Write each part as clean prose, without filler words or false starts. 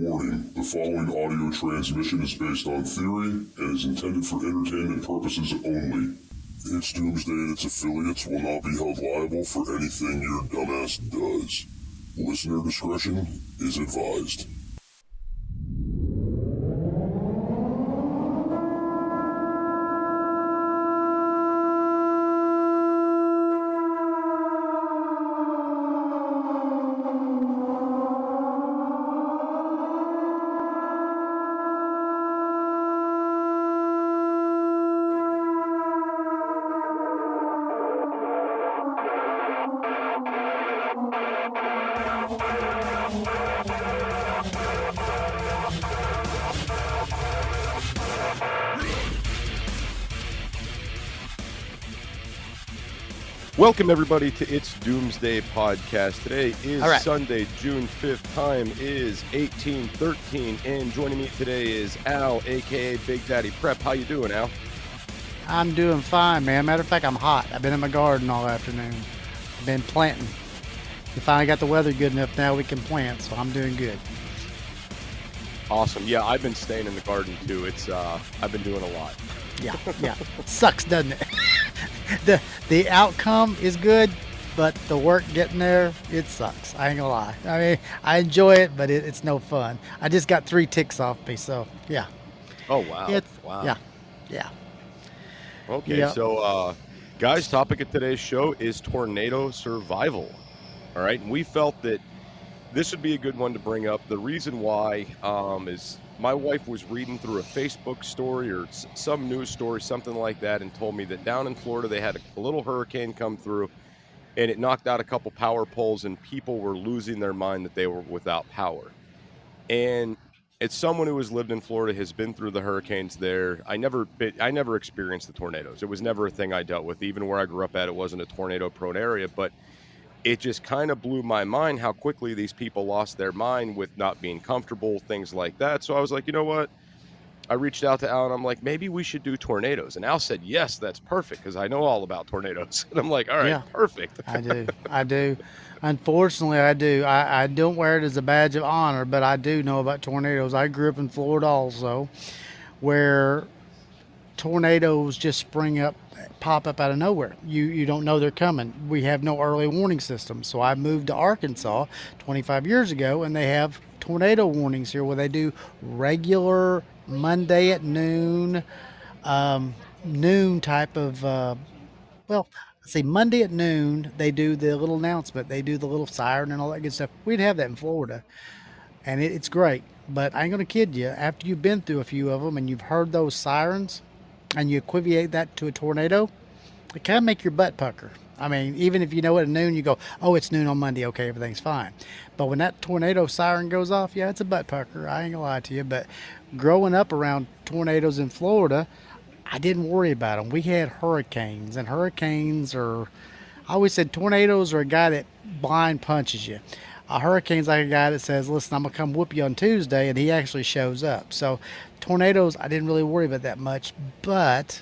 Warning, the following audio transmission is based on theory and is intended for entertainment purposes only. It's Doomsday and its affiliates will not be held liable for anything your dumbass does. Listener discretion is advised. Welcome, everybody, to It's Doomsday podcast. Today is Sunday, June 5th. Time is 18:13, and joining me today is Al, a.k.a. Big Daddy Prep. How you doing, Al? I'm doing fine, man. Matter of fact, I'm hot. I've been in my garden all afternoon. I've been planting. We finally got the weather good enough now we can plant, so I'm doing good. Awesome. Yeah, I've been staying in the garden, too. I've been doing a lot. Yeah. Sucks, doesn't it? The outcome is good, but the work getting there, it sucks. I ain't gonna lie. I mean, I enjoy it, but it's no fun. I just got 3 ticks off me, so yeah. Oh, wow. Wow. Yeah. Okay, yep. So, guys, topic of today's show is tornado survival. All right, and we felt that this would be a good one to bring up. The reason why is my wife was reading through a Facebook story or some news story, something like that, and told me that down in Florida they had a little hurricane come through, and it knocked out a couple power poles, and people were losing their mind that they were without power. And it's someone who has lived in Florida, has been through the hurricanes there. I never experienced the tornadoes. It was never a thing I dealt with. Even where I grew up at, it wasn't a tornado-prone area, but it just kind of blew my mind how quickly these people lost their mind with not being comfortable, things like that. So I was like, you know what? I reached out to Al and I'm like, maybe we should do tornadoes. And Al said, yes, that's perfect because I know all about tornadoes. And I'm like, all right, yeah, perfect. I do. Unfortunately, I do. I don't wear it as a badge of honor, but I do know about tornadoes. I grew up in Florida also, where tornadoes just pop up out of nowhere. You don't know they're coming. We have no early warning system. So I moved to Arkansas 25 years ago, and they have tornado warnings here where they do regular Monday at noon type of, Monday at noon, they do the little announcement. They do the little siren and all that good stuff. We'd have that in Florida, and it's great. But I ain't going to kid you. After you've been through a few of them and you've heard those sirens, and you equivocate that to a tornado, it kind of make your butt pucker. I mean, even if you know at noon, you go, oh, it's noon on Monday. Okay, everything's fine. But when that tornado siren goes off, yeah, it's a butt pucker. I ain't gonna lie to you. But growing up around tornadoes in Florida, I didn't worry about them. We had hurricanes, and hurricanes I always said tornadoes are a guy that blind punches you. A hurricane's like a guy that says, listen, I'm going to come whoop you on Tuesday, and he actually shows up. So tornadoes, I didn't really worry about that much, but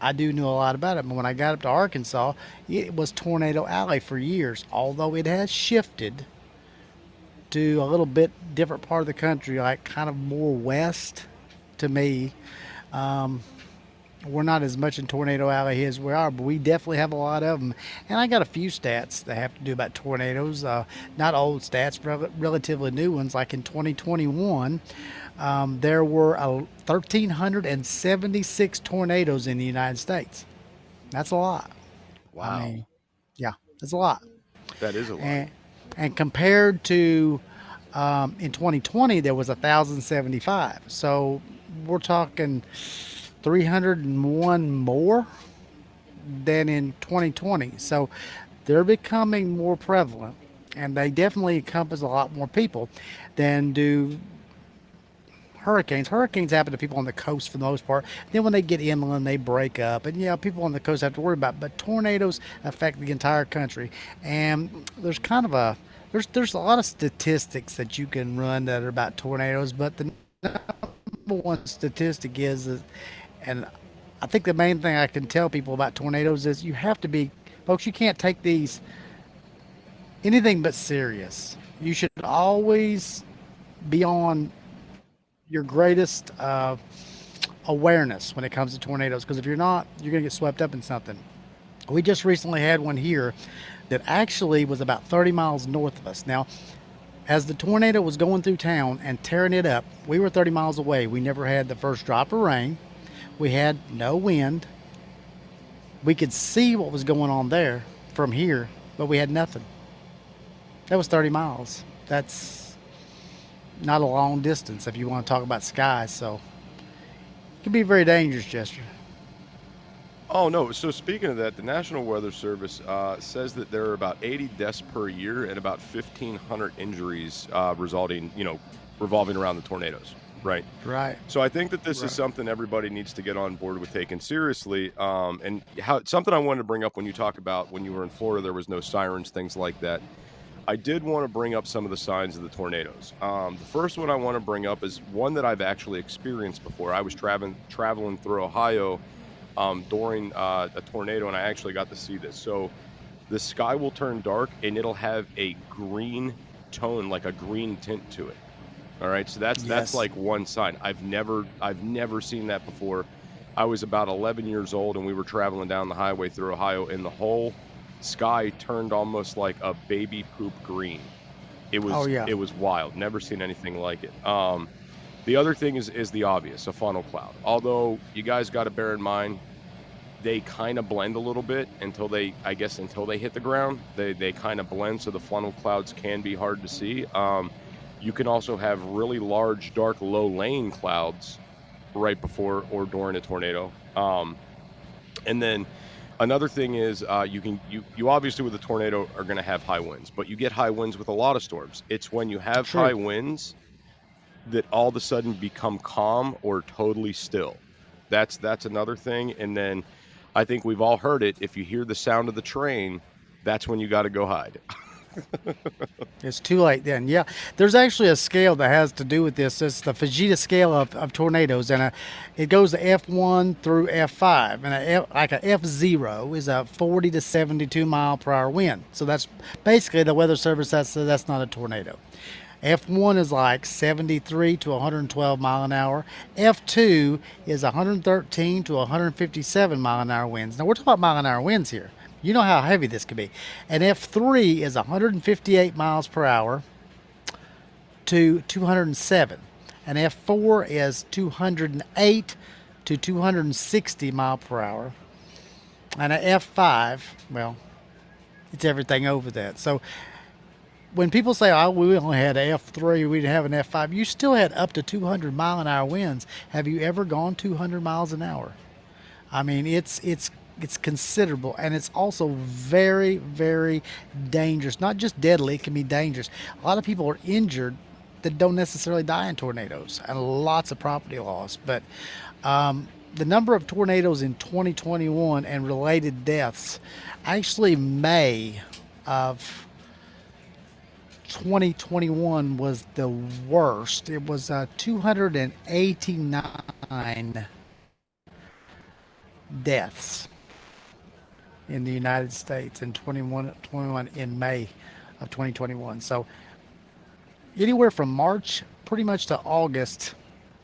I do know a lot about it. But when I got up to Arkansas, it was Tornado Alley for years, although it has shifted to a little bit different part of the country, like kind of more west to me. We're not as much in Tornado Alley as we are, but we definitely have a lot of them. And I got a few stats that have to do about tornadoes, not old stats, but relatively new ones. Like in 2021, there were 1,376 tornadoes in the United States. That's a lot. Wow. I mean, yeah, that's a lot. That is a lot. And compared to in 2020, there was 1,075. So we're talking 301 more than in 2020. So they're becoming more prevalent, and they definitely encompass a lot more people than do hurricanes. Hurricanes happen to people on the coast for the most part. Then when they get inland, they break up, and people on the coast have to worry about it. But tornadoes affect the entire country, and there's kind of there's a lot of statistics that you can run that are about tornadoes, but the number one statistic is and I think the main thing I can tell people about tornadoes is you have to be, folks, you can't take these anything but serious. You should always be on your greatest awareness when it comes to tornadoes, because if you're not, you're going to get swept up in something. We just recently had one here that actually was about 30 miles north of us. Now, as the tornado was going through town and tearing it up, we were 30 miles away. We never had the first drop of rain. We had no wind. We could see what was going on there from here, but we had nothing. That was 30 miles. That's not a long distance if you want to talk about skies. So it can be very dangerous, Jester. Oh, no. So speaking of that, the National Weather Service says that there are about 80 deaths per year and about 1,500 injuries revolving around the tornadoes. Right. Right. So I think that this is something everybody needs to get on board with taking seriously. And something I wanted to bring up when you talk about when you were in Florida, there was no sirens, things like that. I did want to bring up some of the signs of the tornadoes. The first one I want to bring up is one that I've actually experienced before. I was traveling through Ohio during a tornado, and I actually got to see this. So the sky will turn dark, and it'll have a green tone, like a green tint to it. All right, so that's like one sign. I've never seen that before. I was about 11 years old, and we were traveling down the highway through Ohio, and the whole sky turned almost like a baby poop green. It was wild. Never seen anything like it. The other thing is the obvious, a funnel cloud. Although you guys got to bear in mind, they kind of blend a little bit until they hit the ground. They kind of blend, so the funnel clouds can be hard to see. You can also have really large, dark, low-laying clouds right before or during a tornado. And then another thing is you obviously with a tornado are going to have high winds, but you get high winds with a lot of storms. It's when you have high winds that all of a sudden become calm or totally still. That's another thing. And then I think we've all heard it. If you hear the sound of the train, that's when you got to go hide. It's too late then. Yeah, there's actually a scale that has to do with this. It's the Fujita scale of tornadoes, and it goes to F1 through F5. And a F0 is a 40 to 72 mile per hour wind. So that's basically the Weather Service. That's not a tornado. F1 is like 73 to 112 mile an hour. F2 is 113 to 157 mile an hour winds. Now we're talking about mile an hour winds here. You know how heavy this could be. And F3 is 158 miles per hour to 207. And F4 is 208 to 260 mile per hour. And an F5, well, it's everything over that. So when people say, oh, we only had an F3, we didn't have an F5, you still had up to 200 mile an hour winds. Have you ever gone 200 miles an hour? I mean, it's considerable, and it's also very, very dangerous. Not just deadly, it can be dangerous. A lot of people are injured that don't necessarily die in tornadoes, and lots of property loss. But the number of tornadoes in 2021 and related deaths, actually May of 2021 was the worst. It was 289 deaths in the United States in 21 in May of 2021. So anywhere from March pretty much to August,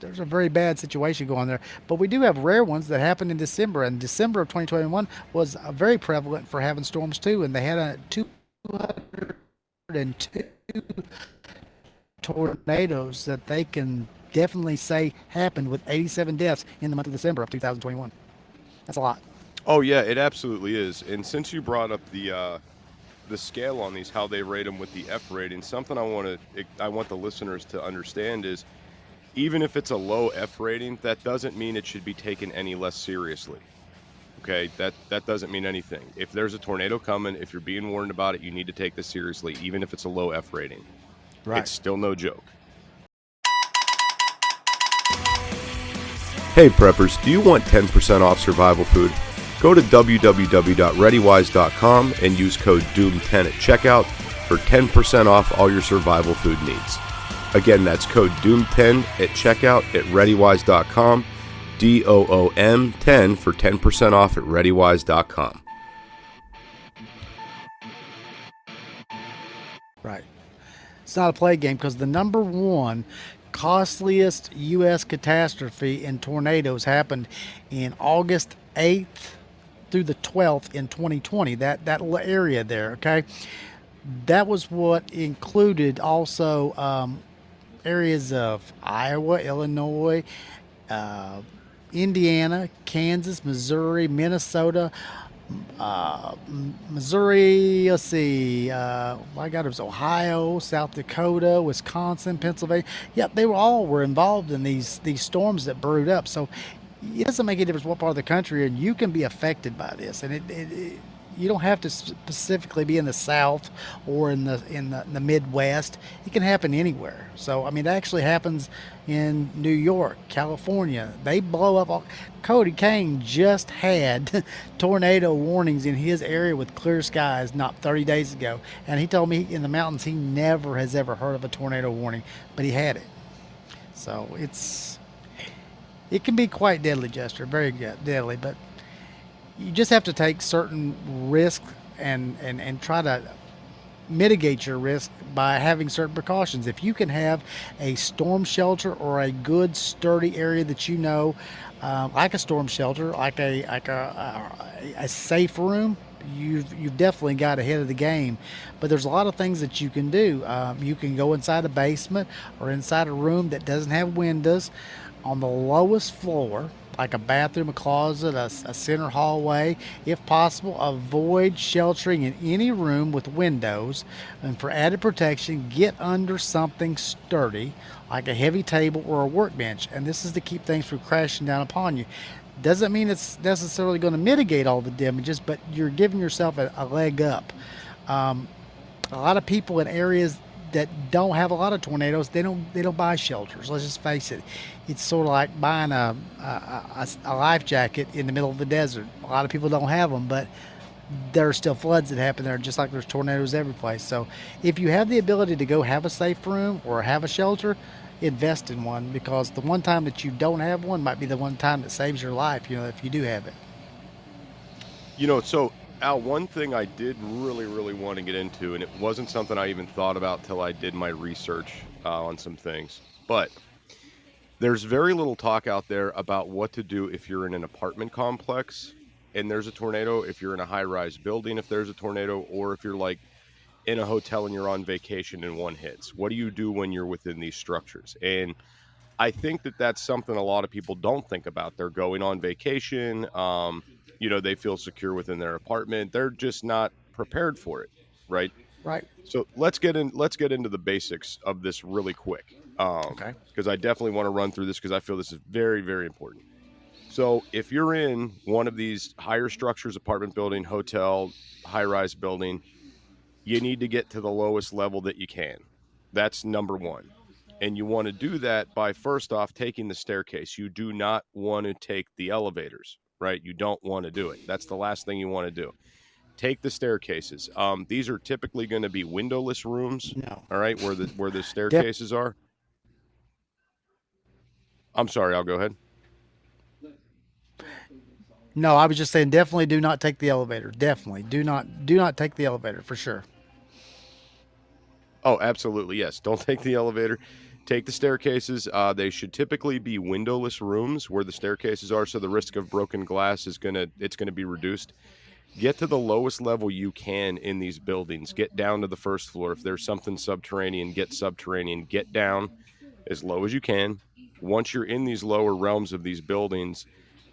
there's a very bad situation going there. But we do have rare ones that happened in December, and December of 2021 was very prevalent for having storms too, and they had a 202 tornadoes that they can definitely say happened, with 87 deaths in the month of December of 2021. That's a lot. Oh yeah, it absolutely is. And since you brought up the scale on these, how they rate them with the F rating, something I want the listeners to understand is, even if it's a low F rating, that doesn't mean it should be taken any less seriously. Okay, that doesn't mean anything. If there's a tornado coming, if you're being warned about it, you need to take this seriously, even if it's a low F rating. Right. It's still no joke. Hey preppers, do you want 10% off survival food? Go to www.readywise.com and use code DOOM10 at checkout for 10% off all your survival food needs. Again, that's code DOOM10 at checkout at readywise.com, DOOM10 for 10% off at readywise.com. Right. It's not a play game because the number one costliest U.S. catastrophe in tornadoes happened in August 8th through the 12th in 2020. That little area there, okay? That was what included also areas of Iowa, Illinois, uh, Indiana, Kansas, Missouri, Minnesota, Missouri. Let's see. I got it was Ohio, South Dakota, Wisconsin, Pennsylvania. Yep, they were involved in these storms that brewed up. So it doesn't make a difference what part of the country, and you can be affected by this. And you don't have to specifically be in the South or in the Midwest. It can happen anywhere. So I mean, it actually happens in New York, California. They blow up. Cody Kane just had tornado warnings in his area with clear skies not 30 days ago, and he told me in the mountains he never has ever heard of a tornado warning, but he had it. So it can be quite deadly, Jester, very deadly. But you just have to take certain risks and try to mitigate your risk by having certain precautions. If you can have a storm shelter or a good sturdy area that you know, like a storm shelter, like a safe room, you've definitely got ahead of the game. But there's a lot of things that you can do. You can go inside a basement or inside a room that doesn't have windows on the lowest floor, like a bathroom, a closet, a center hallway. If possible, avoid sheltering in any room with windows. And for added protection, get under something sturdy, like a heavy table or a workbench. And this is to keep things from crashing down upon you. Doesn't mean it's necessarily going to mitigate all the damages, but you're giving yourself a leg up. Um, a lot of people in areas that don't have a lot of tornadoes, they don't buy shelters. Let's just face it. It's sort of like buying a life jacket in the middle of the desert. A lot of people don't have them, but there are still floods that happen there, just like there's tornadoes every place. So if you have the ability to go have a safe room or have a shelter, invest in one, because the one time that you don't have one might be the one time that saves your life. If you do have it. So Al, one thing I did really, really want to get into, and it wasn't something I even thought about till I did my research on some things, but there's very little talk out there about what to do if you're in an apartment complex and there's a tornado, if you're in a high-rise building, if there's a tornado, or if you're like in a hotel and you're on vacation and one hits. What do you do when you're within these structures? And I think that that's something a lot of people don't think about. They're going on vacation. They feel secure within their apartment. They're just not prepared for it, right? Right. So let's get into the basics of this really quick. Okay. Because I definitely want to run through this because I feel this is very, very important. So if you're in one of these higher structures, apartment building, hotel, high-rise building, you need to get to the lowest level that you can. That's number one. And you want to do that by, first off, taking the staircase. You do not want to take the elevators, right? You don't want to do it. That's the last thing you want to do. Take the staircases. These are typically going to be windowless rooms, No. all right, where the staircases are. I'm sorry, I'll go ahead. No, I was just saying, definitely do not take the elevator. Definitely do not take the elevator for sure. Oh, absolutely, yes. Don't take the elevator. Take the staircases. They should typically be windowless rooms where the staircases are, so the risk of broken glass is gonna be reduced. Get to the lowest level you can in these buildings. Get down to the first floor. If there's something subterranean, get subterranean. Get down as low as you can. Once you're in these lower realms of these buildings,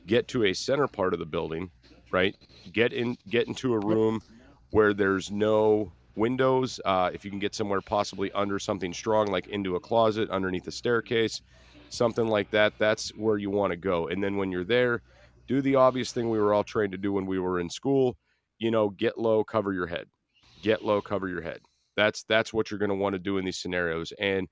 get to a center part of the building, right? Get into a room where there's no windows. If you can get somewhere possibly under something strong, like into a closet, underneath a staircase, something like that, that's where you want to go. And then when you're there, do the obvious thing we were all trained to do when we were in school, get low, cover your head. Get low, cover your head. That's what you're going to want to do in these scenarios. And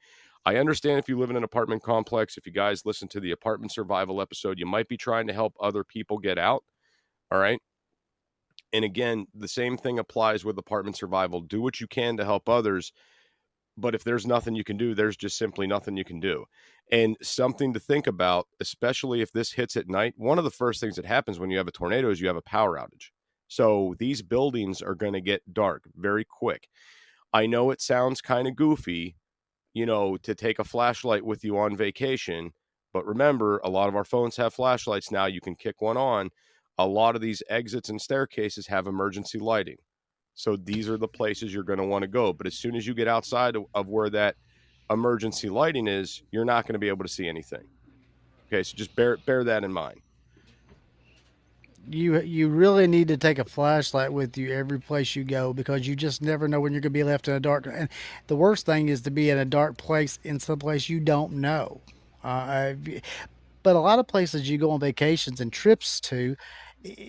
I understand if you live in an apartment complex, if you guys listen to the apartment survival episode, you might be trying to help other people get out. All right. And again, the same thing applies with apartment survival. Do what you can to help others. But if there's nothing you can do, there's just simply nothing you can do. And something to think about, especially if this hits at night, one of the first things that happens when you have a tornado is you have a power outage. So these buildings are going to get dark very quick. I know it sounds kind of goofy, to take a flashlight with you on vacation. But remember, a lot of our phones have flashlights now. You can kick one on. A lot of these exits and staircases have emergency lighting. So these are the places you're going to want to go. But as soon as you get outside of where that emergency lighting is, you're not going to be able to see anything. Okay, so just bear that in mind. You really need to take a flashlight with you every place you go, because you just never know when you're going to be left in a dark. And the worst thing is to be in a dark place in some place you don't know. Uh, but a lot of places you go on vacations and trips to,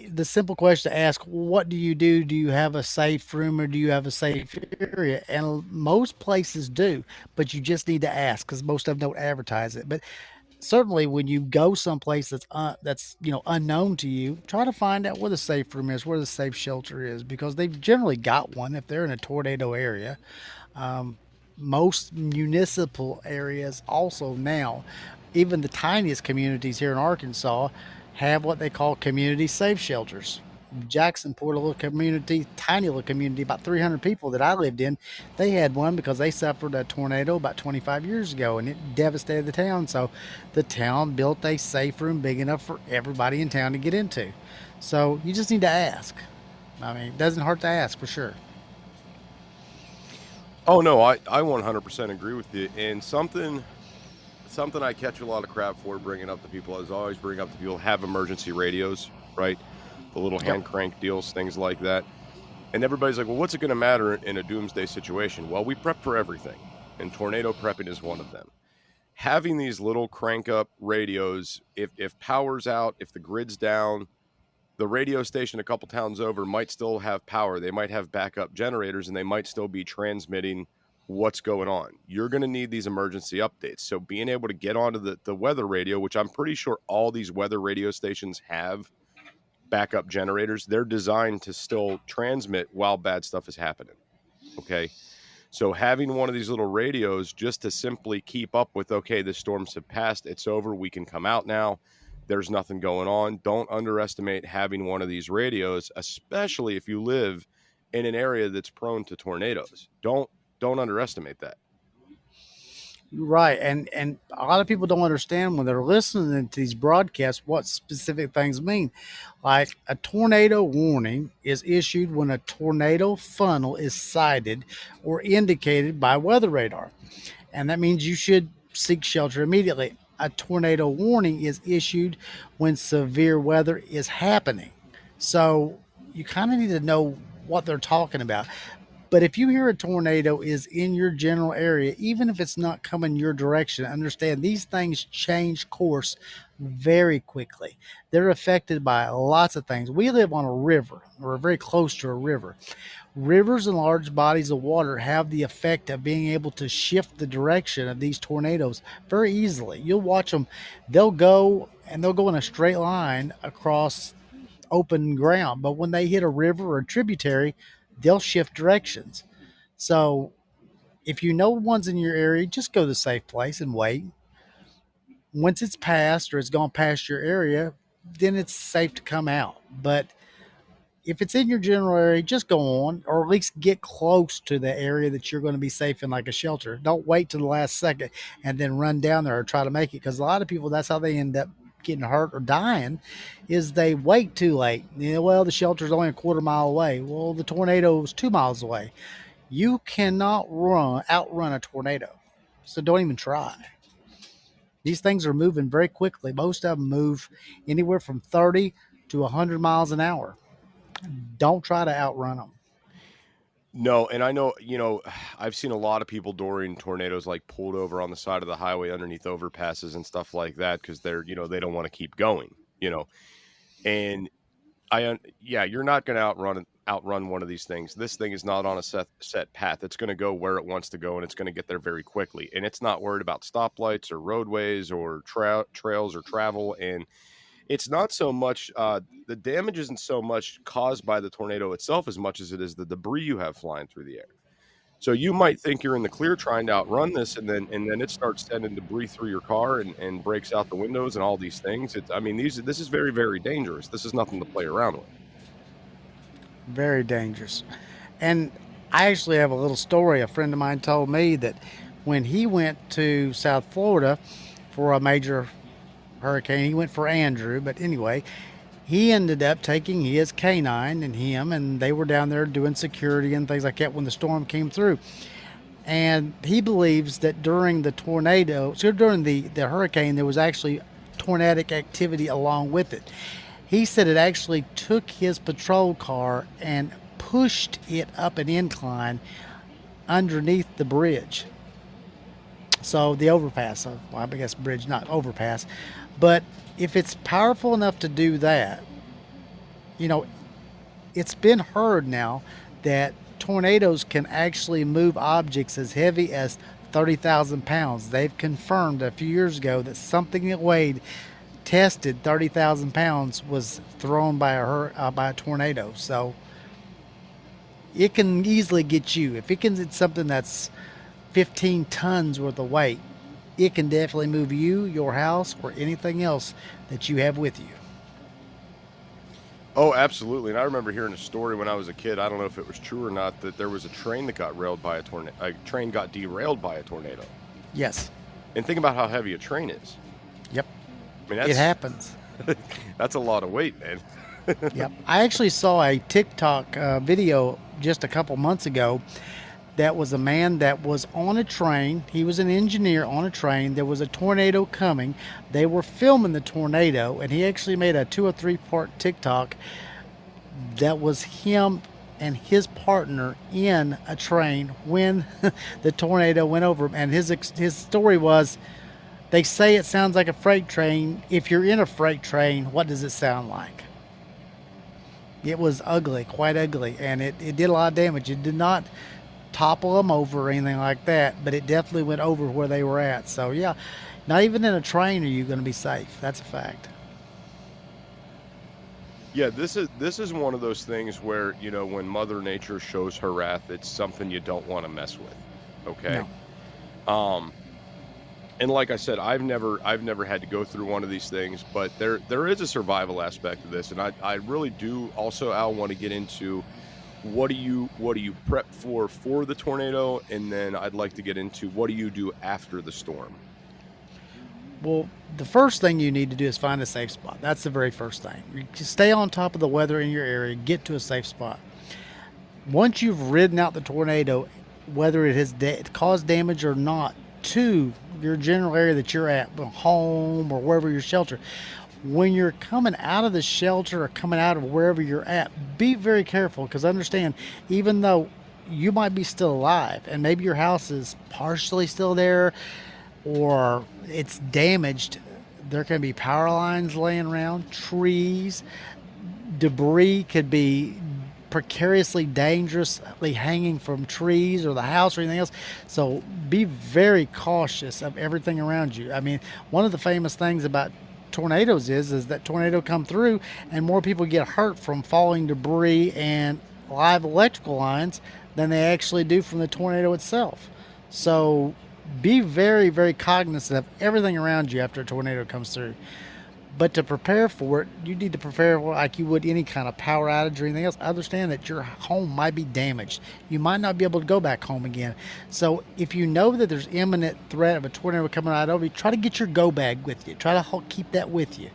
the simple question to ask, what do you do? Do you have a safe room or do you have a safe area? And most places do, but you just need to ask, because most of them don't advertise it. But certainly when you go someplace that's unknown to you, try to find out where the safe room is, where the safe shelter is, because they've generally got one if they're in a tornado area. Most municipal areas also now, even the tiniest communities here in Arkansas, have what they call community safe shelters. Jacksonport, a little community, tiny little community, about 300 people that I lived in, they had one because they suffered a tornado about 25 years ago and it devastated the town. So the town built a safe room big enough for everybody in town to get into. So you just need to ask. I mean, it doesn't hurt to ask for sure. Oh no, I 100% agree with you. And something I catch a lot of crap for bringing up to people is always bring up to people have emergency radios, right? The little Yep. hand crank deals, things like that. And everybody's like, well, what's it going to matter in a doomsday situation? Well, we prep for everything, and tornado prepping is one of them. Having these little crank up radios, if power's out, if the grid's down, the radio station a couple towns over might still have power. They might have backup generators and they might still be transmitting what's going on. You're going to need these emergency updates. So being able to get onto the weather radio, which I'm pretty sure all these weather radio stations have backup generators, they're designed to still transmit while bad stuff is happening. Okay. So having one of these little radios just to simply keep up with, okay, the storms have passed, it's over, we can come out now, there's nothing going on. Don't underestimate having one of these radios, especially if you live in an area that's prone to tornadoes. Don't underestimate that. Right, and a lot of people don't understand when they're listening to these broadcasts what specific things mean. Like a tornado warning is issued when a tornado funnel is sighted or indicated by weather radar, and that means you should seek shelter immediately. A tornado warning is issued when severe weather is happening. So you kind of need to know what they're talking about. But if you hear a tornado is in your general area, even if it's not coming your direction, understand these things change course very quickly. They're affected by lots of things. We live on a river, or very close to a river. Rivers and large bodies of water have the effect of being able to shift the direction of these tornadoes very easily. You'll watch them, they'll go in a straight line across open ground, but when they hit a river or a tributary, they'll shift directions. So if you know one's in your area, just go to the safe place and wait. Once it's passed or it's gone past your area, then it's safe to come out. But if it's in your general area, just go on, or at least get close to the area that you're going to be safe in, like a shelter. Don't wait to the last second and then run down there or try to make it, because a lot of people, that's how they end up getting hurt or dying, is they wait too late. Well, the shelter's only a quarter mile away. Well, the tornado is 2 miles away. You cannot outrun a tornado, so don't even try. These things are moving very quickly. Most of them move anywhere from 30 to 100 miles an hour. Don't try to outrun them. No, and I know, I've seen a lot of people during tornadoes like pulled over on the side of the highway underneath overpasses and stuff like that because they don't want to keep going, and yeah, you're not going to outrun one of these things. This thing is not on a set path. It's going to go where it wants to go, and it's going to get there very quickly. And it's not worried about stoplights or roadways or trails or travel. And it's not so much the damage isn't so much caused by the tornado itself as much as it is the debris you have flying through the air. So you might think you're in the clear trying to outrun this, and then it starts sending debris through your car and breaks out the windows and all these things. This is very, very dangerous. This is nothing to play around with. Very dangerous. And I actually have a little story. A friend of mine told me that when he went to South Florida for a major hurricane. He went for Andrew, but anyway, he ended up taking his canine and him, and they were down there doing security and things like that when the storm came through. And he believes that during the tornado, so during the hurricane, there was actually tornadic activity along with it. He said it actually took his patrol car and pushed it up an incline underneath the bridge. So the overpass, well, I guess bridge, not overpass. But if it's powerful enough to do that, you know, it's been heard now that tornadoes can actually move objects as heavy as 30,000 pounds. They've confirmed a few years ago that something that weighed tested 30,000 pounds was thrown by a tornado. So it can easily get you. If it can get something that's 15 tons worth of weight, it can definitely move you, your house, or anything else that you have with you. Oh, absolutely. And I remember hearing a story when I was a kid. I don't know if it was true or not, that there was a train that got railed by a tornado. A train got derailed by a tornado. Yes. And think about how heavy a train is. Yep. I mean, It happens. that's a lot of weight, man. Yep. I actually saw a TikTok video just a couple months ago. That was a man that was on a train. He was an engineer on a train. There was a tornado coming. They were filming the tornado, and he actually made a 2 or 3 part TikTok that was him and his partner in a train when the tornado went over him. And his story was, they say it sounds like a freight train. If you're in a freight train, what does it sound like? It was ugly, quite ugly, and it did a lot of damage. It did not topple them over or anything like that, but it definitely went over where they were at. So yeah, not even in a train are you going to be safe. That's a fact. Yeah, this is one of those things where, you know, when Mother Nature shows her wrath, it's something you don't want to mess with. Okay. No. And like I said, I've never had to go through one of these things, but there is a survival aspect of this, and I really do also, Al, want to get into what do you prep for the tornado, and then I'd like to get into what do you do after the storm. Well, the first thing you need to do is find a safe spot. That's the very first thing. You just stay on top of the weather in your area, get to a safe spot. Once you've ridden out the tornado, whether it has caused damage or not to your general area that you're at, home or wherever you're sheltered, when you're coming out of the shelter or coming out of wherever you're at, be very careful, because understand, even though you might be still alive and maybe your house is partially still there or it's damaged, there can be power lines laying around, trees, debris could be precariously dangerously hanging from trees or the house or anything else. So be very cautious of everything around you. I mean, one of the famous things about tornadoes is that tornado come through and more people get hurt from falling debris and live electrical lines than they actually do from the tornado itself. So be very, very cognizant of everything around you after a tornado comes through. But to prepare for it, you need to prepare like you would any kind of power outage or anything else. Understand that your home might be damaged. You might not be able to go back home again. So if you know that there's imminent threat of a tornado coming right over you, try to get your go bag with you. Try to keep that with you.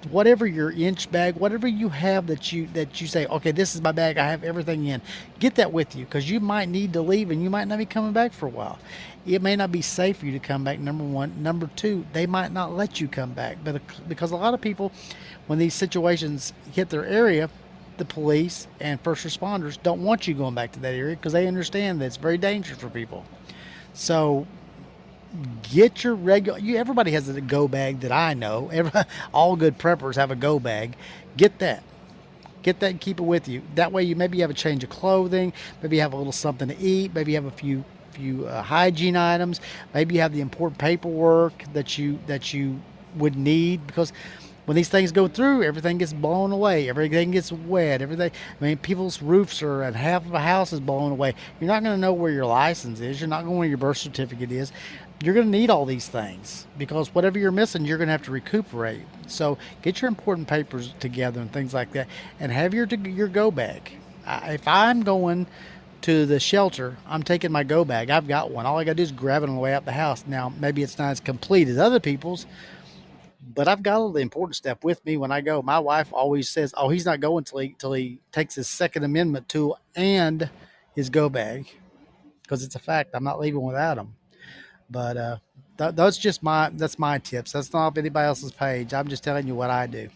Whatever your inch bag, whatever you have that you say, okay, this is my bag, I have everything in. Get that with you, because you might need to leave and you might not be coming back for a while. It may not be safe for you to come back, number one. Number two, they might not let you come back. But because a lot of people, when these situations hit their area, the police and first responders don't want you going back to that area because they understand that it's very dangerous for people. So get your regular, everybody has a go bag that I know. All good preppers have a go bag. Get that and keep it with you. That way maybe you have a change of clothing, maybe you have a little something to eat, maybe you have a few hygiene items, maybe you have the important paperwork that you would need, because when these things go through, everything gets blown away, everything gets wet, people's roofs are, and half of a house is blown away. You're not going to know where your license is, you're not going to know where your birth certificate is. You're going to need all these things, because whatever you're missing, you're going to have to recuperate. So get your important papers together and things like that, and have your go bag. If I'm going to the shelter, I'm taking my go bag. I've got one. All I got to do is grab it on the way out the house. Now, maybe it's not as complete as other people's, but I've got all the important stuff with me when I go. My wife always says, "Oh, he's not going till he takes his Second Amendment tool and his go bag," because it's a fact. I'm not leaving without him. But that's my tips. That's not off anybody else's page. I'm just telling you what I do.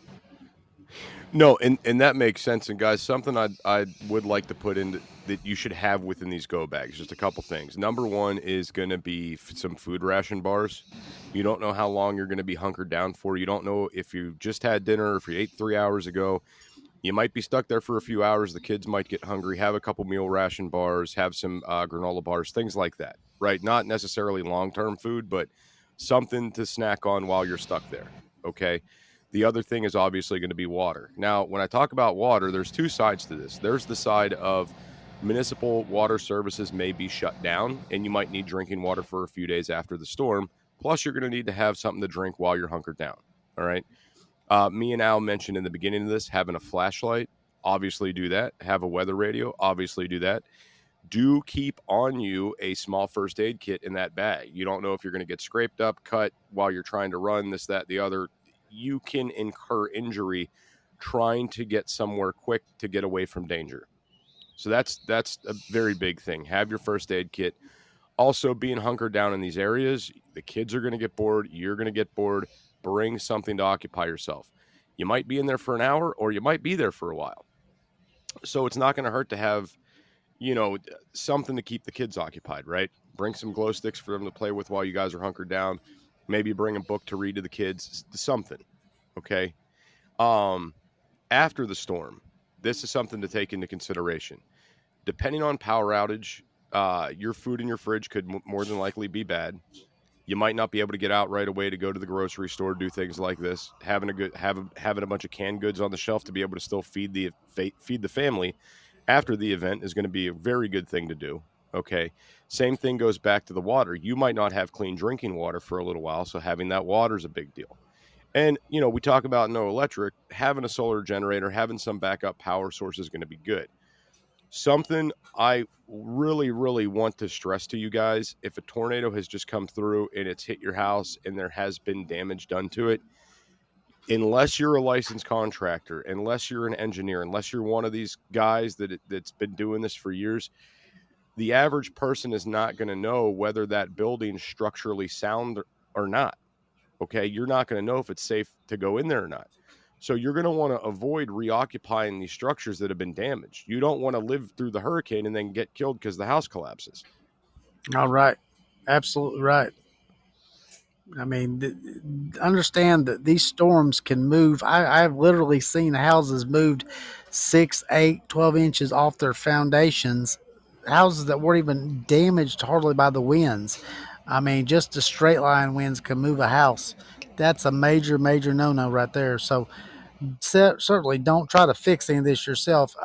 No, and that makes sense. And guys, something I would like to put in that you should have within these go bags. Just a couple things. Number one is going to be some food ration bars. You don't know how long you're going to be hunkered down for. You don't know if you just had dinner, or if you ate 3 hours ago. You might be stuck there for a few hours. The kids might get hungry. Have a couple meal ration bars. Have some granola bars, things like that. Right? Not necessarily long term food, but something to snack on while you're stuck there. Okay. The other thing is obviously going to be water. Now, when I talk about water, there's two sides to this. There's the side of municipal water services may be shut down, and you might need drinking water for a few days after the storm. Plus, you're going to need to have something to drink while you're hunkered down. All right. Me and Al mentioned in the beginning of this having a flashlight. Obviously, do that. Have a weather radio. Obviously, do that. Do keep on you a small first aid kit in that bag. You don't know if you're going to get scraped up, cut while you're trying to run, this, that, the other. You can incur injury trying to get somewhere quick to get away from danger. So that's a very big thing. Have your first aid kit. Also, being hunkered down in these areas, the kids are going to get bored. You're going to get bored. Bring something to occupy yourself. You might be in there for an hour, or you might be there for a while. So it's not going to hurt to have, something to keep the kids occupied, right? Bring some glow sticks for them to play with while you guys are hunkered down. Maybe bring a book to read to the kids, something. Okay. After the storm, this is something to take into consideration. Depending on power outage, your food in your fridge could more than likely be bad. You might not be able to get out right away to go to the grocery store, do things like this. Having a bunch of canned goods on the shelf to be able to still feed the family after the event is going to be a very good thing to do. Okay. Same thing goes back to the water. You might not have clean drinking water for a little while, so having that water is a big deal. And, we talk about no electric. Having a solar generator, having some backup power source is going to be good. Something I really, really want to stress to you guys, if a tornado has just come through and it's hit your house and there has been damage done to it, unless you're a licensed contractor, unless you're an engineer, unless you're one of these guys that's been doing this for years, the average person is not going to know whether that building's structurally sound or not. Okay, you're not going to know if it's safe to go in there or not. So you're going to want to avoid reoccupying these structures that have been damaged. You don't want to live through the hurricane and then get killed because the house collapses. All right. Absolutely right. I mean, understand that these storms can move. I've literally seen houses moved 6, 8, 12 inches off their foundations, houses that weren't even damaged hardly by the winds. I mean, just the straight line winds can move a house. That's a major, major no no right there. So, certainly don't try to fix any of this yourself.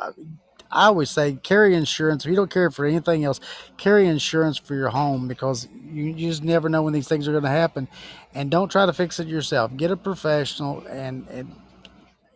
I always say carry insurance. If you don't care for anything else, carry insurance for your home because you just never know when these things are going to happen. And don't try to fix it yourself. Get a professional and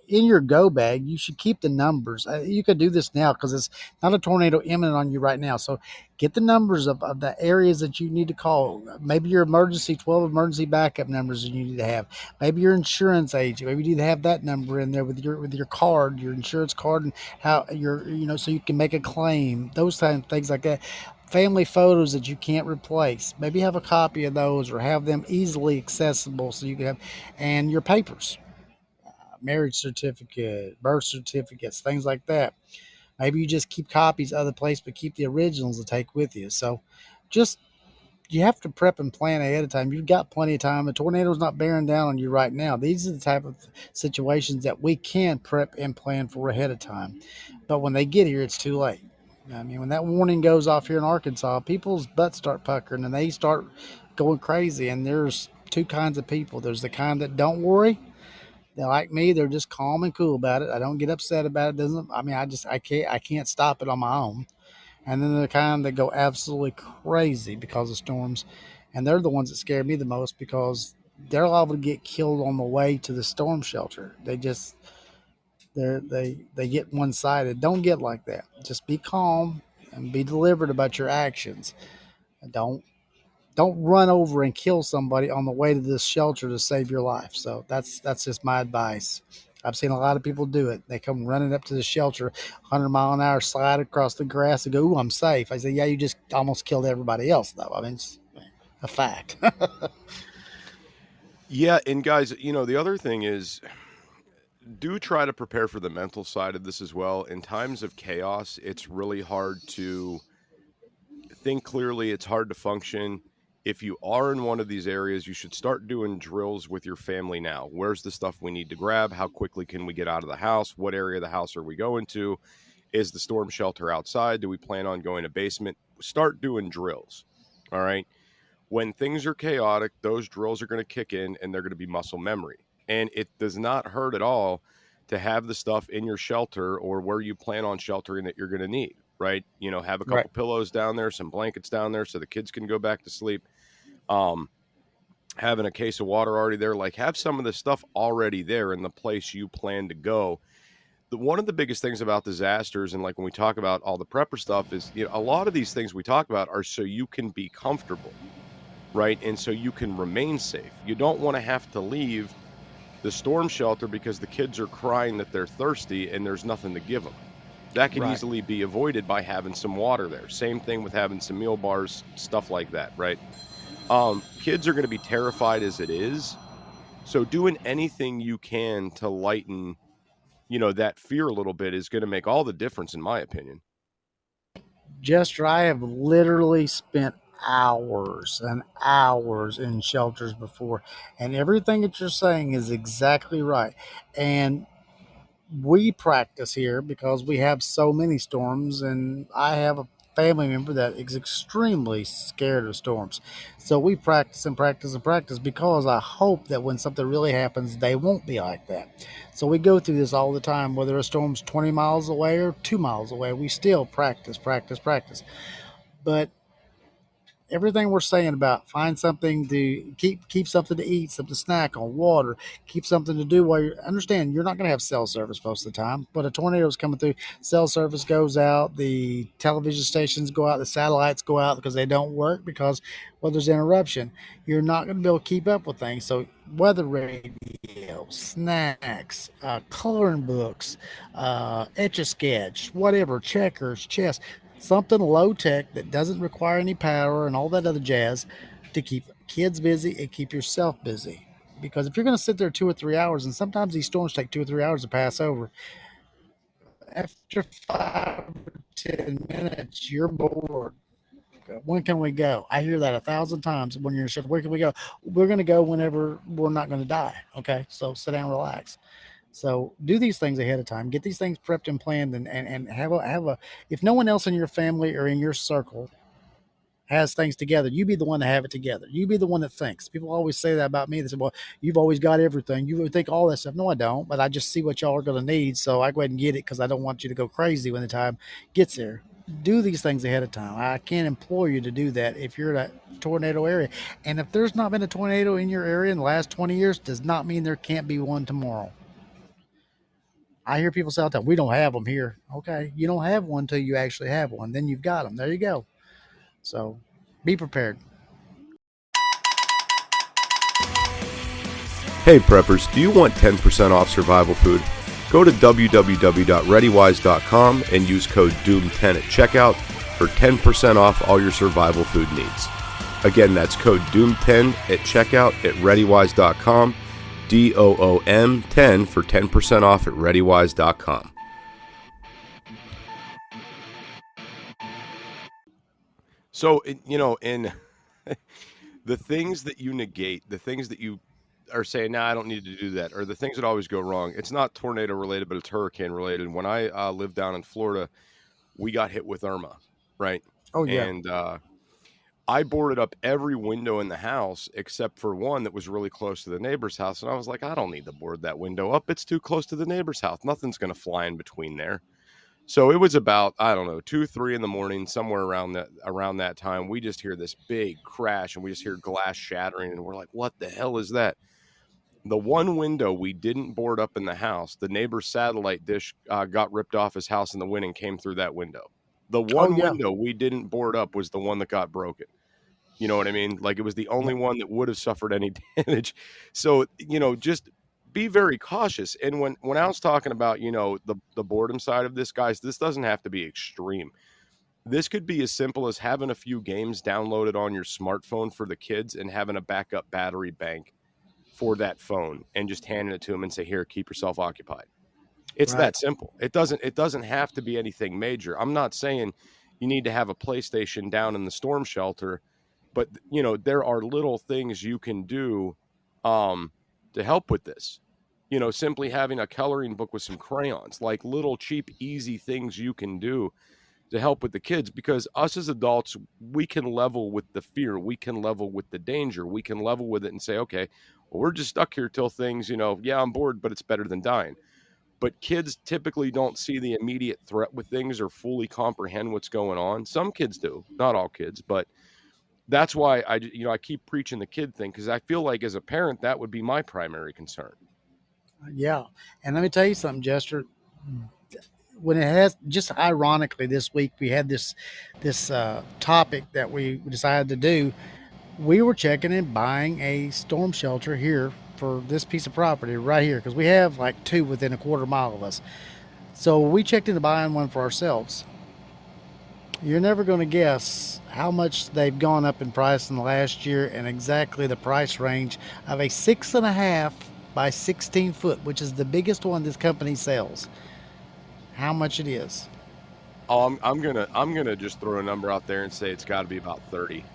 in your go bag, you should keep the numbers. You could do this now because it's not a tornado imminent on you right now. So get the numbers of the areas that you need to call. Maybe your 12 emergency backup numbers that you need to have. Maybe your insurance agent. Maybe you need to have that number in there with your card, your insurance card, and how so you can make a claim. Those kind of things like that. Family photos that you can't replace. Maybe have a copy of those or have them easily accessible so you can have, and your papers, marriage certificate, birth certificates, things like that. Maybe you just keep copies other place, but keep the originals to take with you. So just you have to prep and plan ahead of time. You've got plenty of time. The tornado's not bearing down on you right now. These are the type of situations that we can prep and plan for ahead of time. But when they get here, it's too late. I mean, when that warning goes off here in Arkansas, people's butts start puckering and they start going crazy. And there's two kinds of people. There's the kind that don't worry. They're like me. They're just calm and cool about it. I don't get upset about it. Doesn't I mean I can't stop it on my own. And then the kind that go absolutely crazy because of storms, and they're the ones that scare me the most because they're liable to get killed on the way to the storm shelter. They get one sided. Don't get like that. Just be calm and be deliberate about your actions. Don't don't run over and kill somebody on the way to this shelter to save your life. So that's just my advice. I've seen a lot of people do it. They come running up to the shelter, 100 mile an hour slide across the grass and go, "Ooh, I'm safe." I say, "Yeah, you just almost killed everybody else, though. I mean, it's a fact." Yeah, and guys, the other thing is do try to prepare for the mental side of this as well. In times of chaos, it's really hard to think clearly, it's hard to function. If you are in one of these areas, you should start doing drills with your family now. Where's the stuff we need to grab? How quickly can we get out of the house? What area of the house are we going to? Is the storm shelter outside? Do we plan on going to basement? Start doing drills. All right. When things are chaotic, those drills are going to kick in and they're going to be muscle memory. And it does not hurt at all to have the stuff in your shelter or where you plan on sheltering that you're going to need, right? Have a Right. couple pillows down there, some blankets down there so the kids can go back to sleep. Um, Having a case of water already there, like have some of the stuff already there in the place you plan to go. One of the biggest things about disasters and like when we talk about all the prepper stuff is, a lot of these things we talk about are so you can be comfortable, right? And so you can remain safe. You don't want to have to leave the storm shelter because the kids are crying that they're thirsty and there's nothing to give them. That can Right. easily be avoided by having some water there. Same thing with having some meal bars, stuff like that, right? Kids are going to be terrified as it is. So doing anything you can to lighten, that fear a little bit is going to make all the difference, in my opinion. Jester, I have literally spent hours and hours in shelters before, and everything that you're saying is exactly right. And we practice here because we have so many storms, and I have a family member that is extremely scared of storms. So we practice and practice and practice because I hope that when something really happens, they won't be like that. So we go through this all the time, whether a storm's 20 miles away or 2 miles away, we still practice, practice, practice. But everything we're saying about find something to keep something to eat, something to snack on, water, keep something to do while you understand you're not going to have cell service most of the time, but a tornado is coming through, cell service goes out, the television stations go out, the satellites go out because they don't work because well there's interruption. You're not going to be able to keep up with things. So weather radio, snacks, coloring books, etch a sketch, whatever, checkers, chess, something low tech that doesn't require any power and all that other jazz to keep kids busy and keep yourself busy. Because if you're going to sit there 2 or 3 hours, and sometimes these storms take 2 or 3 hours to pass over, after 5 or 10 minutes, you're bored. When can we go? I hear that 1,000 times when you're in shift. Where can we go? We're going to go whenever we're not going to die. Okay, so sit down, relax. So do these things ahead of time. Get these things prepped and planned, and have a. If no one else in your family or in your circle has things together, you be the one to have it together. You be the one that thinks. People always say that about me. They say, "Well, you've always got everything. You would think all that stuff." No, I don't. But I just see what y'all are going to need, so I go ahead and get it because I don't want you to go crazy when the time gets there. Do these things ahead of time. I can't implore you to do that if you're in a tornado area. And if there's not been a tornado in your area in the last 20 years, does not mean there can't be one tomorrow. I hear people say all the time, we don't have them here. Okay, you don't have one until you actually have one. Then you've got them. There you go. So be prepared. Hey preppers, do you want 10% off survival food? Go to www.readywise.com and use code DOOM10 at checkout for 10% off all your survival food needs. Again, that's code DOOM10 at checkout at readywise.com, DOOM10 for 10% off at readywise.com. So, in the things that you negate, the things that you are saying, nah, I don't need to do that, or the things that always go wrong, it's not tornado related, but it's hurricane related. When I lived down in Florida, we got hit with Irma, right? Oh yeah. And I boarded up every window in the house except for one that was really close to the neighbor's house. And I was like, I don't need to board that window up. It's too close to the neighbor's house. Nothing's going to fly in between there. So it was about, I don't know, 2, 3 in the morning, somewhere around that time. We just hear this big crash and we just hear glass shattering. And we're like, what the hell is that? The one window we didn't board up in the house, the neighbor's satellite dish got ripped off his house in the wind and came through that window. The Oh one yeah, window we didn't board up was the one that got broken. You know what I mean? Like, it was the only yep, one that would have suffered any damage. So, just be very cautious. And when I was talking about, the boredom side of this, guys, this doesn't have to be extreme. This could be as simple as having a few games downloaded on your smartphone for the kids and having a backup battery bank for that phone and just handing it to them and say, "Here, keep yourself occupied." It's right. that simple. It doesn't have to be anything major. I'm not saying you need to have a PlayStation down in the storm shelter, but there are little things you can do um to help with this. Simply having a coloring book with some crayons, like little cheap easy things you can do to help with the kids, because us as adults, we can level with the fear, we can level with the danger, we can level with it and say, okay, well, we're just stuck here till things, yeah, I'm bored, but it's better than dying. But kids typically don't see the immediate threat with things or fully comprehend what's going on. Some kids do, not all kids, but that's why I keep preaching the kid thing, because I feel like as a parent that would be my primary concern. Yeah, and let me tell you something, Jester. When it has just ironically this week we had this topic that we decided to do. We were checking and buying a storm shelter here for this piece of property right here because we have like two within a quarter mile of us. So we checked into buying one for ourselves. You're never going to guess how much they've gone up in price in the last year and exactly the price range of a 6.5 by 16 foot, which is the biggest one this company sells. How much it is? Oh, I'm gonna just throw a number out there and say it's got to be about 30.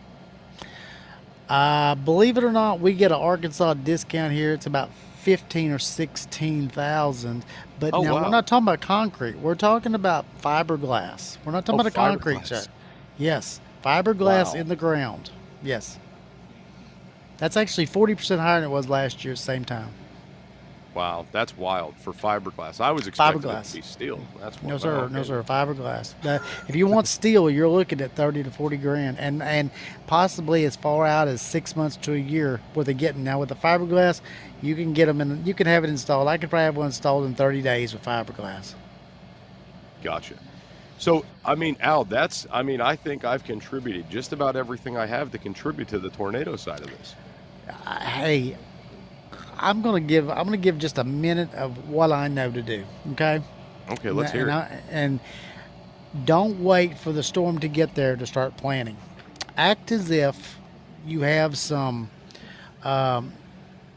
Believe it or not, we get an Arkansas discount here. It's about 15 or 16,000. But Oh, now we're wow. not talking about concrete. We're talking about fiberglass. We're not talking Oh, about a concrete fiberglass. set. Yes, fiberglass Wow. in the ground. Yes, that's actually 40% higher than it was last year, same time. Wow, that's wild for fiberglass. I was expecting it to Fiberglass. be steel. That's No what. Oh, sir, no okay. sir. Fiberglass. If you want steel, you're looking at 30 to 40 grand, and possibly as far out as 6 months to a year where they're getting now with the fiberglass. You can get them in. You can have it installed. I could probably have one installed in 30 days with fiberglass. Gotcha. So, I mean, Al, I think I've contributed just about everything I have to contribute to the tornado side of this. Hey, I'm gonna give just a minute of what I know to do. Okay, Okay, and let's hear it. don't wait for the storm to get there to start planning. Act as if you have some um,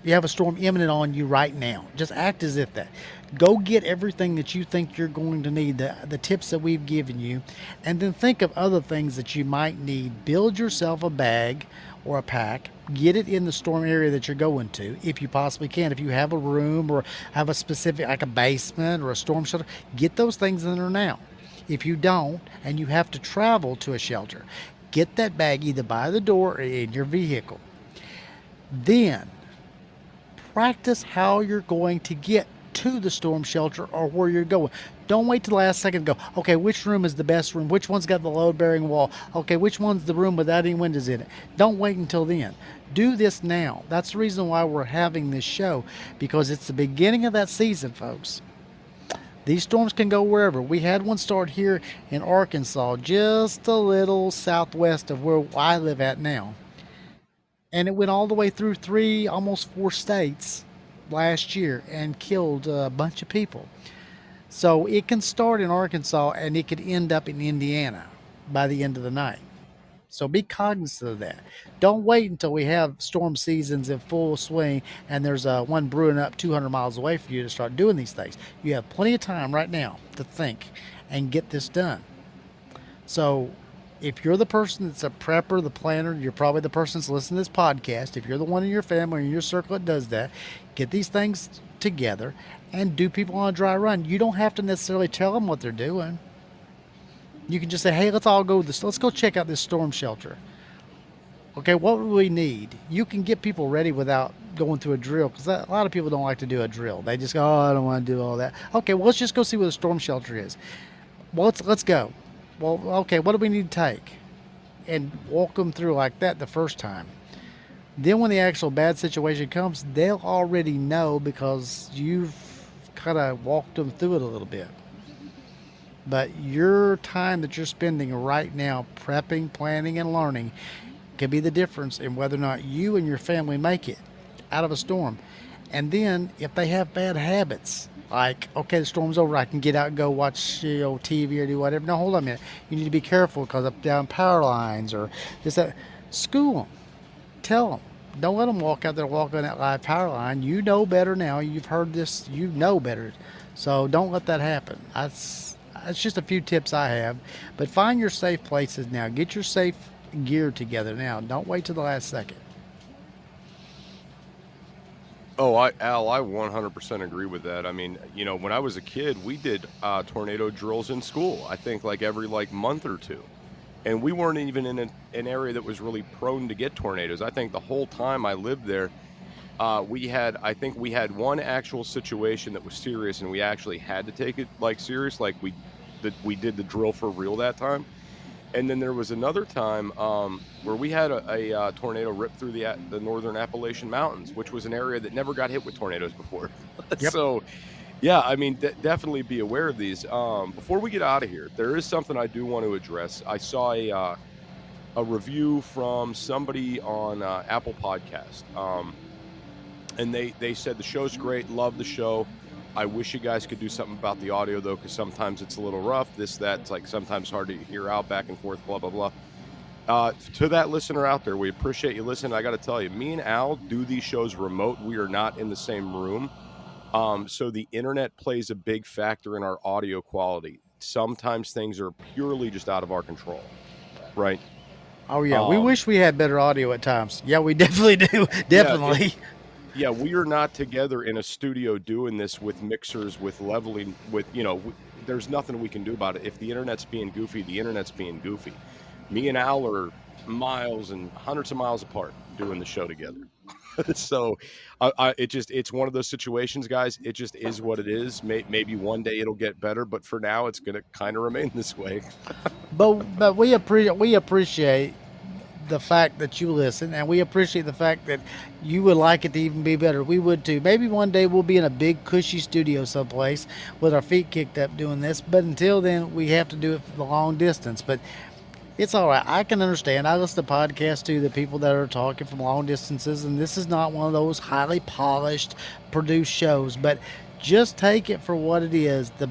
you have a storm imminent on you right now. Just act as if that. Go get everything that you think you're going to need, the tips that we've given you, and then think of other things that you might need. Build yourself a bag or a pack. Get it in the storm area that you're going to, if you possibly can. If you have a room or have a specific, like a basement or a storm shelter, get those things in there now. If you don't, and you have to travel to a shelter, get that bag either by the door or in your vehicle. Then practice how you're going to get to the storm shelter or where you're going. Don't wait till the last second to go, okay, which room is the best room? Which one's got the load bearing wall? Okay, which one's the room without any windows in it? Don't wait until then. Do this now. That's the reason why we're having this show, because it's the beginning of that season, folks. These storms can go wherever. We had one start here in Arkansas, just a little southwest of where I live at now, and it went all the way through three, almost four states last year and killed a bunch of people. So it can start in Arkansas and it could end up in Indiana by the end of the night. So be cognizant of that. Don't wait until we have storm seasons in full swing and there's one brewing up 200 miles away for you to start doing these things. You have plenty of time right now to think and get this done. So if you're the person that's a prepper, the planner, you're probably the person that's listening to this podcast. If you're the one in your family or in your circle that does that, get these things together and do people on a dry run. You don't have to necessarily tell them what they're doing. You can just say, hey, let's all go this. Let's go check out this storm shelter. Okay, what do we need? You can get people ready without going through a drill, because a lot of people don't like to do a drill. They just go, oh, I don't want to do all that. Okay, well, let's just go see where the storm shelter is. Well, let's go. Well, okay, what do we need to take? And walk them through like that the first time. Then when the actual bad situation comes, they'll already know because you've kind of walked them through it a little bit. But your time that you're spending right now prepping, planning, and learning could be the difference in whether or not you and your family make it out of a storm. And then if they have bad habits, like, okay, the storm's over, I can get out and go watch TV or do whatever. No, hold on a minute. You need to be careful because up down power lines or just that. School them. Tell them. Don't let them walk out there, walk on that live power line. You know better now. You've heard this. You know better. So don't let that happen. That's just a few tips I have. But find your safe places now. Get your safe gear together now. Don't wait till the last second. Oh, Al, I 100% agree with that. I mean, when I was a kid, we did tornado drills in school. I think every month or two, and we weren't even in an area that was really prone to get tornadoes. I think the whole time I lived there, we had one actual situation that was serious, and we actually had to take it serious. We did the drill for real that time. And then there was another time where we had a tornado rip through the northern Appalachian Mountains, which was an area that never got hit with tornadoes before. Yep. So, yeah, I mean, definitely be aware of these. Before we get out of here, there is something I do want to address. I saw a review from somebody on Apple Podcast, and they said the show's great, love the show. I wish you guys could do something about the audio, though, because sometimes it's a little rough. It's sometimes hard to hear out, back and forth, blah, blah, blah. To that listener out there, we appreciate you listening. I got to tell you, me and Al do these shows remote. We are not in the same room. So the internet plays a big factor in our audio quality. Sometimes things are purely just out of our control, right? Oh, yeah. We wish we had better audio at times. Yeah, we definitely do. Definitely. Yeah, we are not together in a studio doing this with mixers, with leveling, there's nothing we can do about it. If the internet's being goofy, the internet's being goofy. Me and Al are miles and hundreds of miles apart doing the show together. So it's one of those situations, guys. It just is what it is. Maybe one day it'll get better, but for now it's going to kind of remain this way. But we appreciate the fact that you listen, and we appreciate the fact that you would like it to even be better. We would too. Maybe one day we'll be in a big cushy studio someplace with our feet kicked up doing this, but until then we have to do it for the long distance. But it's all right. I can understand. I listen to podcasts too, the people that are talking from long distances, and this is not one of those highly polished produced shows, but just take it for what it is, the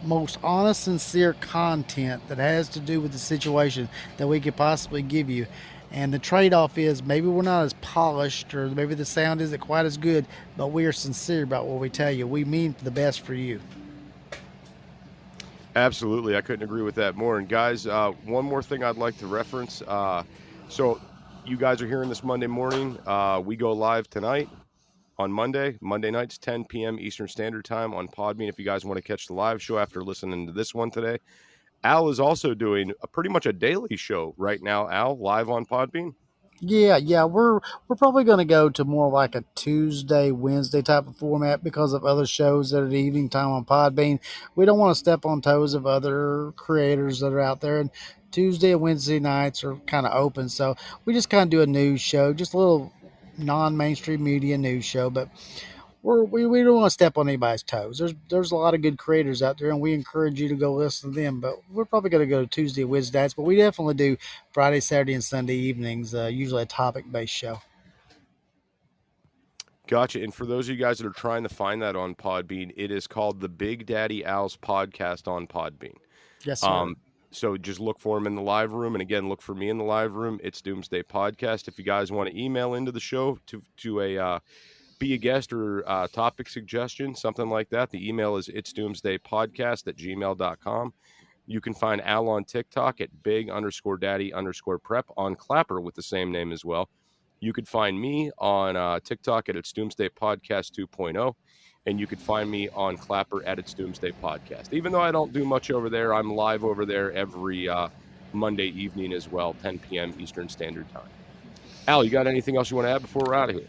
most honest, sincere content that has to do with the situation that we could possibly give you. And the trade-off is maybe we're not as polished, or maybe the sound isn't quite as good, but we are sincere about what we tell you. We mean the best for you. Absolutely. I couldn't agree with that more. And guys, one more thing I'd like to reference. So you guys are hearing this Monday morning. We go live tonight. On Monday nights, 10 p.m. Eastern Standard Time on Podbean. If you guys want to catch the live show after listening to this one today, Al is also doing pretty much a daily show right now. Al, live on Podbean. Yeah, we're probably going to go to more like a Tuesday, Wednesday type of format because of other shows that are the evening time on Podbean. We don't want to step on toes of other creators that are out there, and Tuesday and Wednesday nights are kind of open, so we just kind of do a news show, just a little non-mainstream media news show, but we don't want to step on anybody's toes. There's a lot of good creators out there, and we encourage you to go listen to them. But we're probably going to go to Tuesday, Wednesday nights, but we definitely do Friday, Saturday, and Sunday evenings. Usually a topic-based show. Gotcha. And for those of you guys that are trying to find that on Podbean, it is called the Big Daddy Al's Podcast on Podbean. Yes, sir. So just look for him in the live room. And again, look for me in the live room. It's Doomsday Podcast. If you guys want to email into the show to be a guest or topic suggestion, something like that, the email is itsdoomsdaypodcast@gmail.com. You can find Al on TikTok at big_daddy_prep, on Clapper with the same name as well. You could find me on TikTok at It's Doomsday Podcast 2.0. And you could find me on Clapper at It's Doomsday Podcast. Even though I don't do much over there, I'm live over there every Monday evening as well, 10 p.m. Eastern Standard Time. Al, you got anything else you want to add before we're out of here?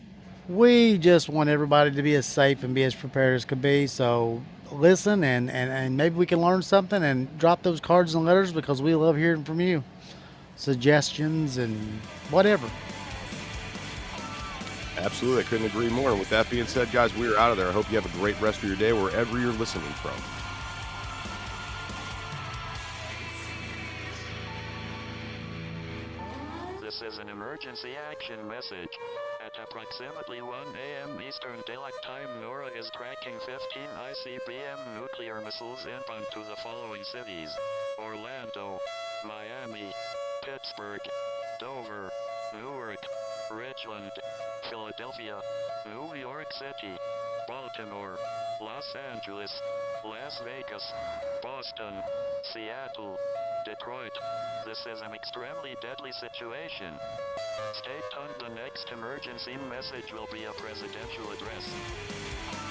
We just want everybody to be as safe and be as prepared as could be. So listen, and maybe we can learn something and drop those cards and letters, because we love hearing from you. Suggestions and whatever. Absolutely. I couldn't agree more. And with that being said, guys, we are out of there. I hope you have a great rest of your day wherever you're listening from. emergency action message. At approximately 1 a.m. Eastern Daylight Time, NORAD is tracking 15 ICBM nuclear missiles inbound to the following cities: Orlando, Miami, Pittsburgh, Dover, Newark, Richland, Philadelphia, New York City, Baltimore, Los Angeles, Las Vegas, Boston, Seattle, Detroit. This is an extremely deadly situation. Stay tuned. The next emergency message will be a presidential address.